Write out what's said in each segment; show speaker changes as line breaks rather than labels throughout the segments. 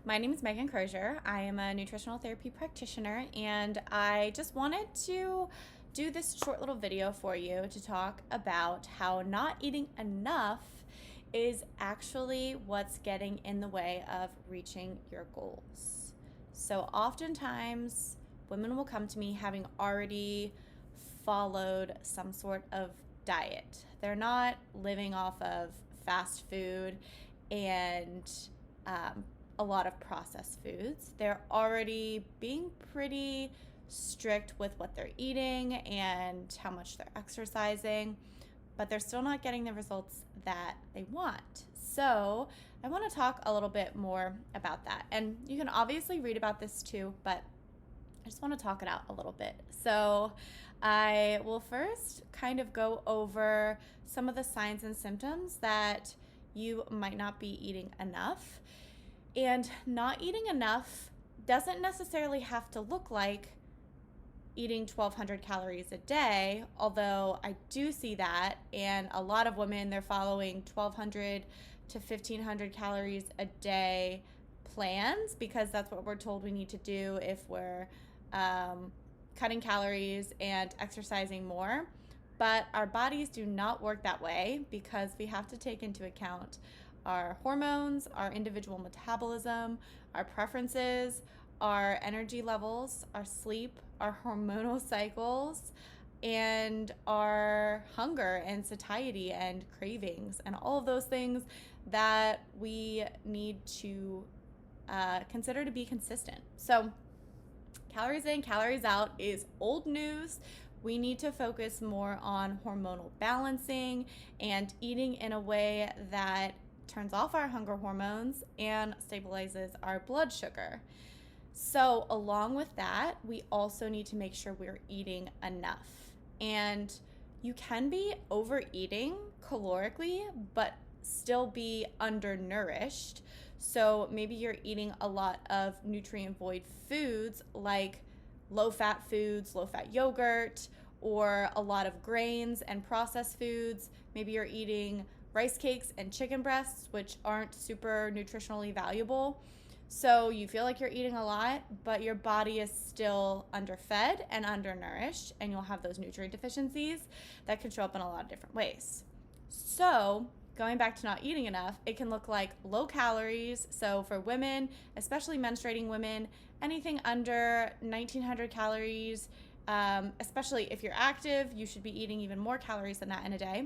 My name is Megan Crozier. I am a nutritional therapy practitioner, and I just wanted to do this short little video for you to talk about how not eating enough is actually what's getting in the way of reaching your goals. So oftentimes, women will come to me having already followed some sort of diet. They're not living off of fast food and a lot of processed foods. They're already being pretty strict with what they're eating and how much they're exercising, but they're still not getting the results that they want. So I want to talk a little bit more about that. And you can obviously read about this too, but I just want to talk it out a little bit. So I will first kind of go over some of the signs and symptoms that you might not be eating enough. And not eating enough doesn't necessarily have to look like eating 1,200 calories a day, although I do see that. And a lot of women, they're following 1,200 to 1,500 calories a day plans because that's what we're told we need to do if we're cutting calories and exercising more. But our bodies do not work that way because we have to take into account our hormones, our individual metabolism, our preferences, our energy levels, our sleep, our hormonal cycles, and our hunger and satiety and cravings, and all of those things that we need to consider to be consistent. So calories in, calories out is old news. We need to focus more on hormonal balancing and eating in a way that turns off our hunger hormones and stabilizes our blood sugar. So along with that, we also need to make sure we're eating enough. And you can be overeating calorically, but still be undernourished. So maybe you're eating a lot of nutrient void foods like low-fat foods, low-fat yogurt, or a lot of grains and processed foods. Maybe you're eating rice cakes and chicken breasts, which aren't super nutritionally valuable. So you feel like you're eating a lot, but your body is still underfed and undernourished, and you'll have those nutrient deficiencies that can show up in a lot of different ways. So going back to not eating enough, it can look like low calories. So for women, especially menstruating women, anything under 1,900 calories, especially if you're active, you should be eating even more calories than that in a day.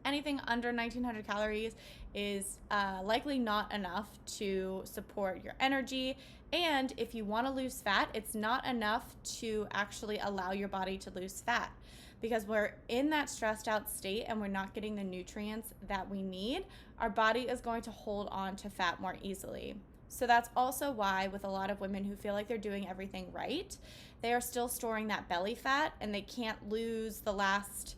Anything under 1,900 calories is likely not enough to support your energy. And if you want to lose fat, it's not enough to actually allow your body to lose fat because we're in that stressed out state and we're not getting the nutrients that we need. Our body is going to hold on to fat more easily. So that's also why with a lot of women who feel like they're doing everything right, they are still storing that belly fat and they can't lose the last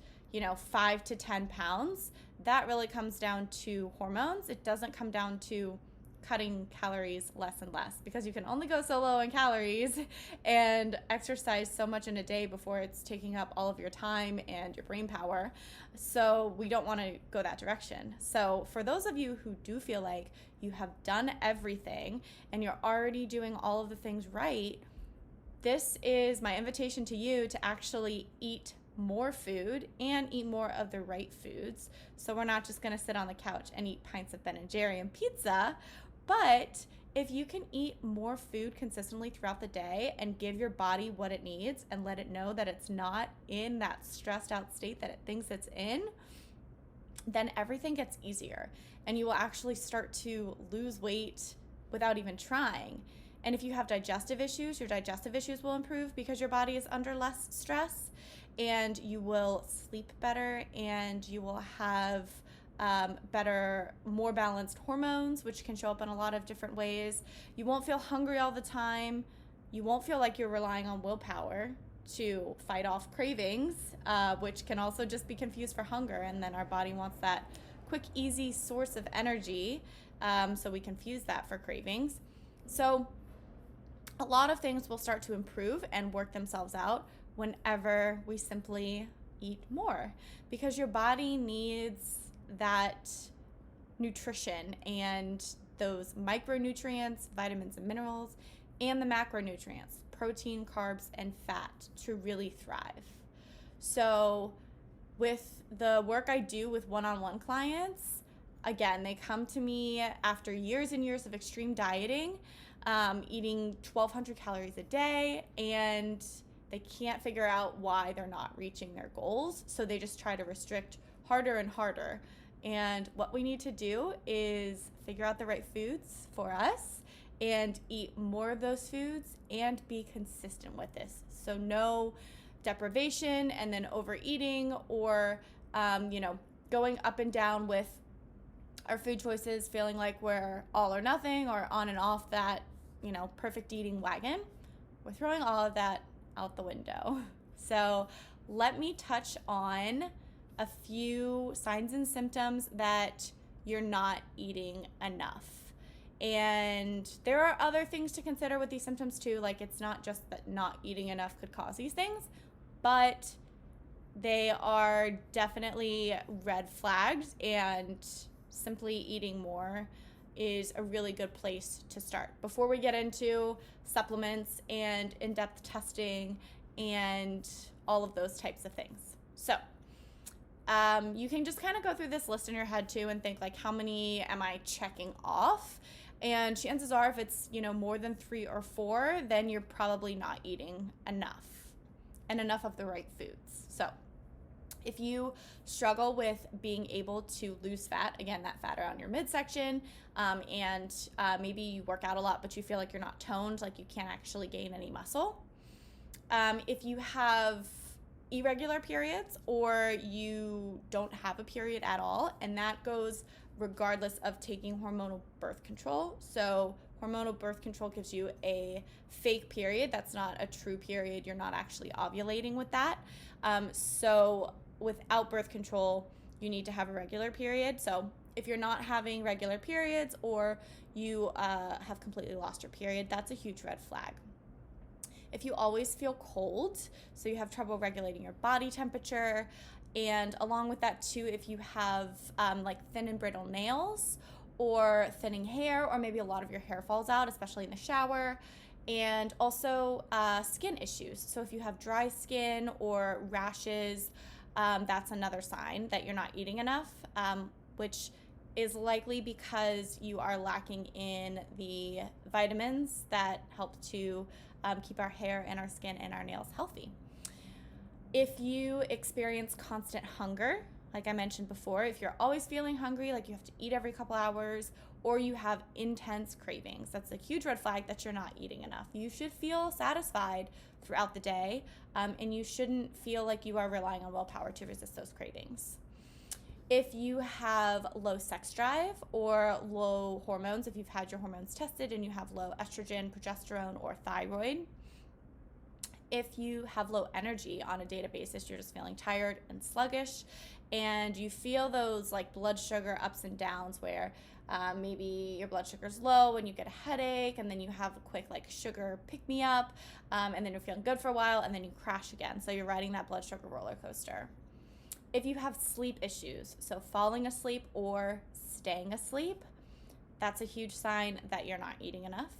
5 to 10 pounds. That really comes down to hormones. It doesn't come down to cutting calories less and less because you can only go so low in calories and exercise so much in a day before it's taking up all of your time and your brain power. So we don't want to go that direction. So for those of you who do feel like you have done everything and you're already doing all of the things right, this is my invitation to you to actually eat more food and eat more of the right foods. So we're not just going to sit on the couch and eat pints of Ben and Jerry and pizza, but if you can eat more food consistently throughout the day and give your body what it needs and let it know that it's not in that stressed out state that it thinks it's in, then everything gets easier and you will actually start to lose weight without even trying. And if you have digestive issues, your digestive issues will improve because your body is under less stress, and you will sleep better, and you will have better, more balanced hormones, which can show up in a lot of different ways. You won't feel hungry all the time. You won't feel like you're relying on willpower to fight off cravings, which can also just be confused for hunger. And then our body wants that quick, easy source of energy, so we confuse that for cravings. So a lot of things will start to improve and work themselves out whenever we simply eat more, because your body needs that nutrition and those micronutrients, vitamins and minerals, and the macronutrients, protein, carbs, and fat, to really thrive. So with the work I do with one-on-one clients, again, they come to me after years and years of extreme dieting, eating 1,200 calories a day, and they can't figure out why they're not reaching their goals. So they just try to restrict harder and harder. And what we need to do is figure out the right foods for us and eat more of those foods and be consistent with this. So no deprivation and then overeating, or going up and down with our food choices, feeling like we're all or nothing or on and off that perfect eating wagon. We're throwing all of that out the window. So let me touch on a few signs and symptoms that you're not eating enough. And there are other things to consider with these symptoms too. Like, it's not just that not eating enough could cause these things, but they are definitely red flags, and simply eating more is a really good place to start before we get into supplements and in-depth testing and all of those types of things. So you can just kind of go through this list in your head too and think, like, how many am I checking off? And chances are, if it's more than 3 or 4, then you're probably not eating enough, and enough of the right foods. So if you struggle with being able to lose fat, again, that fat around your midsection, and maybe you work out a lot, but you feel like you're not toned, like you can't actually gain any muscle. If you have irregular periods, or you don't have a period at all, and that goes regardless of taking hormonal birth control. So hormonal birth control gives you a fake period. That's not a true period. You're not actually ovulating with that. So without birth control, you need to have a regular period. So if you're not having regular periods, or you have completely lost your period, that's a huge red flag. If you always feel cold, so you have trouble regulating your body temperature, and along with that too, if you have like thin and brittle nails, or thinning hair, or maybe a lot of your hair falls out, especially in the shower, and also skin issues. So if you have dry skin or rashes, that's another sign that you're not eating enough, which is likely because you are lacking in the vitamins that help to keep our hair and our skin and our nails healthy. If you experience constant hunger, like I mentioned before, if you're always feeling hungry, like you have to eat every couple hours, or you have intense cravings, that's a huge red flag that you're not eating enough. You should feel satisfied throughout the day, and you shouldn't feel like you are relying on willpower to resist those cravings. If you have low sex drive or low hormones, if you've had your hormones tested and you have low estrogen, progesterone, or thyroid, if you have low energy on a daily basis, you're just feeling tired and sluggish, and you feel those like blood sugar ups and downs where maybe your blood sugar's low and you get a headache, and then you have a quick like sugar pick-me-up, and then you're feeling good for a while, and then you crash again. So you're riding that blood sugar roller coaster. If you have sleep issues, so falling asleep or staying asleep, that's a huge sign that you're not eating enough.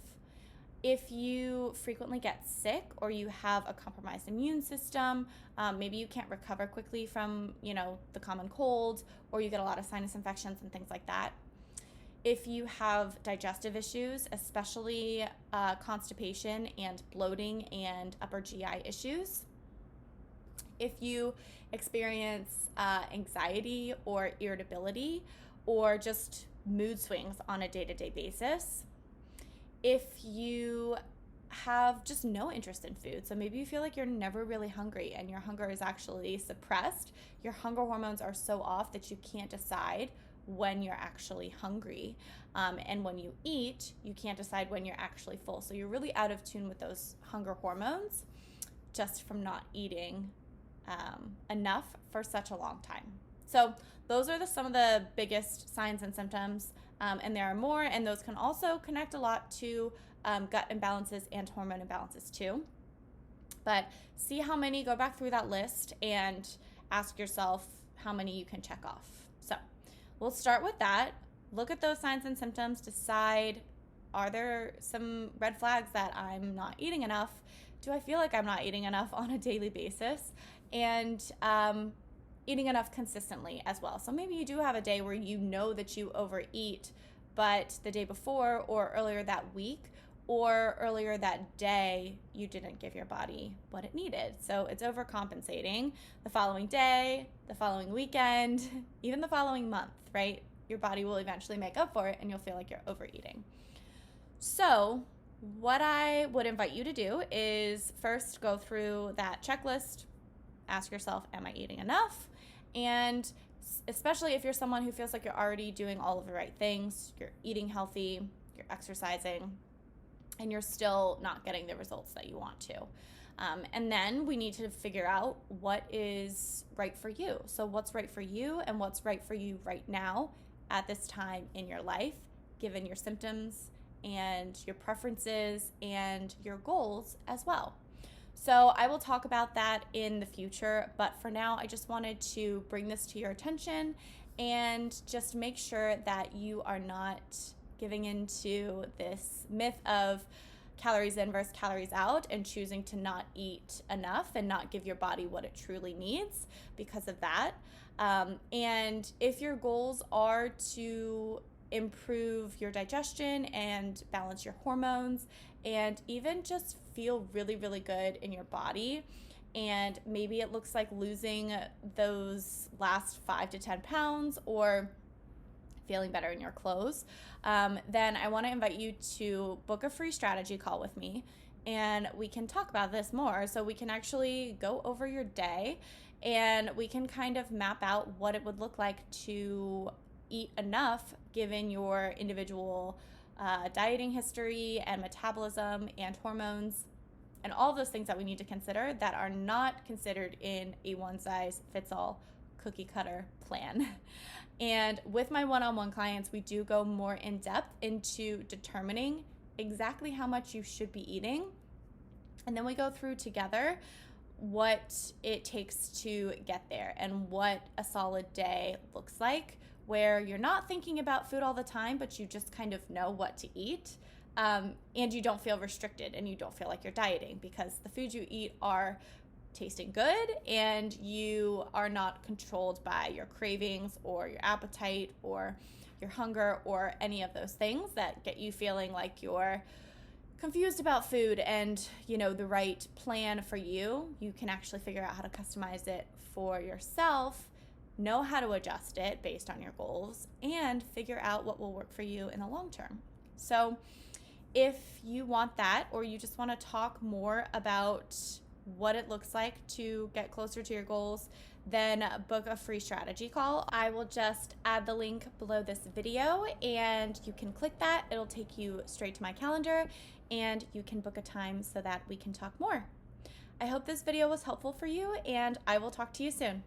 If you frequently get sick, or you have a compromised immune system, maybe you can't recover quickly from, the common cold, or you get a lot of sinus infections and things like that. If you have digestive issues, especially constipation and bloating and upper GI issues. If you experience anxiety or irritability, or just mood swings on a day-to-day basis. If you have just no interest in food, so maybe you feel like you're never really hungry and your hunger is actually suppressed, your hunger hormones are so off that you can't decide when you're actually hungry, and when you eat, you can't decide when you're actually full. So you're really out of tune with those hunger hormones just from not eating enough for such a long time. So those are some of the biggest signs and symptoms, and there are more, and those can also connect a lot to gut imbalances and hormone imbalances too. But see how many, go back through that list and ask yourself how many you can check off. So we'll start with that. look at those signs and symptoms, decide, are there some red flags that I'm not eating enough? Do I feel like I'm not eating enough on a daily basis? And eating enough consistently as well. So maybe you do have a day where you know that you overeat, but the day before or earlier that week or earlier that day, you didn't give your body what it needed. So it's overcompensating the following day, the following weekend, even the following month, right? Your body will eventually make up for it and you'll feel like you're overeating. So what I would invite you to do is first go through that checklist, ask yourself, am I eating enough? And especially if you're someone who feels like you're already doing all of the right things, you're eating healthy, you're exercising, and you're still not getting the results that you want to. And then we need to figure out what is right for you. So what's right for you and what's right for you right now at this time in your life, given your symptoms and your preferences and your goals as well. So I will talk about that in the future, but for now, I just wanted to bring this to your attention and just make sure that you are not giving into this myth of calories in versus calories out and choosing to not eat enough and not give your body what it truly needs because of that. And if your goals are to improve your digestion and balance your hormones and even just feel really, really good in your body, and maybe it looks like losing those last 5 to 10 pounds or feeling better in your clothes, then I want to invite you to book a free strategy call with me and we can talk about this more. So we can actually go over your day and we can kind of map out what it would look like to eat enough given your individual dieting history and metabolism and hormones and all those things that we need to consider that are not considered in a one-size-fits-all cookie cutter plan. And with my one-on-one clients, we do go more in depth into determining exactly how much you should be eating. And then we go through together what it takes to get there and what a solid day looks like, where you're not thinking about food all the time, but you just kind of know what to eat. And you don't feel restricted and you don't feel like you're dieting because the foods you eat are tasting good and you are not controlled by your cravings or your appetite or your hunger or any of those things that get you feeling like you're confused about food and, you know, the right plan for you. You can actually figure out how to customize it for yourself, know how to adjust it based on your goals, and figure out what will work for you in the long term. So if you want that, or you just want to talk more about what it looks like to get closer to your goals, then book a free strategy call. I will just add the link below this video and you can click that. It'll take you straight to my calendar and you can book a time so that we can talk more. I hope this video was helpful for you and I will talk to you soon.